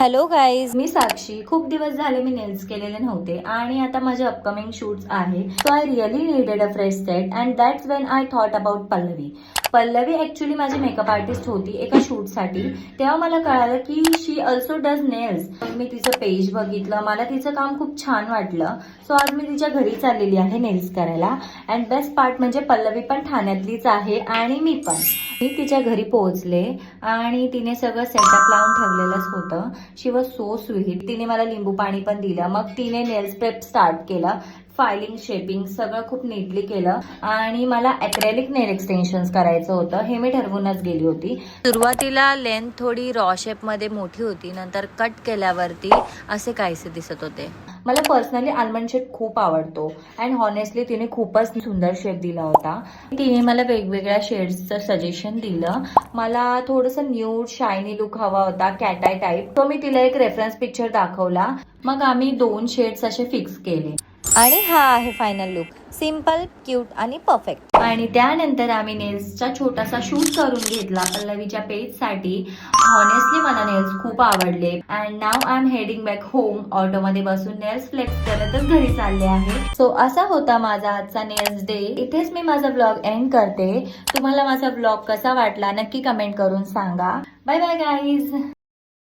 Hello guys, मी साक्षी. खूप दिवस झाले मी नेल्स केलेले नव्हते आणि आता माझे अपकमिंग शूट्स आहे. So I really needed a fresh set and that's when I thought about Pallavi. Pallavi actually माझी मेकअप आर्टिस्ट होती एका शूटसाठी. तेव्हा मला कळालं की शी ऑल्सो डज नेल्स. मी तिचं पेज बघितलं, मला तिचं काम खूप छान वाटलं. सो आज मी तिच्या घरी चाललेली आहे नेल्स करायला. अँड बेस्ट पार्ट म्हणजे पल्लवी पण ठाण्यातलीच आहे आणि मी पण. मी तिच्या घरी पोहोचले आणि तिने सगळं सेटअप लावून ठेवलेलंच होतं. शी वॉज सो स्वीट. तिने मला लिंबू पाणी पण दिलं. मग तिने नेल्स प्रेप स्टार्ट केलं. फायलिंग, शेपिंग सगळं खूप नीटली केलं आणि मला ॲक्रेलिक नेल एक्सटेन्शन्स करायचं होतं. हे मी ठरवूनच गेली होती. सुरुवातीला लेंथ थोडी रॉ शेपमध्ये मोठी होती, नंतर कट केल्यावरती असे काहीसे दिसत होते. मला पर्सनली आल्मंड शेप खूप आवडतो अँड हॉनेस्टली तिने खूपच सुंदर शेप दिला होता. तिने मला वेगवेगळ्या शेड्सचं सजेशन दिलं. मला थोडंसं न्यूड शायनी लुक हवा होता, कॅटाय टाईप. तो मी तिला एक रेफरन्स पिक्चर दाखवला. मग आम्ही 2 शेड्स असे फिक्स केले आणि हा आहे फायनल लुक. सिम्पल, क्यूट आणि परफेक्ट. आणि त्यानंतर आम्ही नेल्सचा छोटासा शूट करून घेतला पल्लवीच्या पेजसाठी. हॉनेस्टली मला नेल्स खूप आवडले and now I am heading back home. ऑटोमध्ये बसून नेल्स फ्लेक्स करतच घरी चालले आहे. सो असा होता माझा आजचा नेल्स डे. इथेच मी माझा ब्लॉग एंड करते. तुम्हाला माझा ब्लॉग कसा वाटला नक्की कमेंट करून सांगा. Bye bye guys.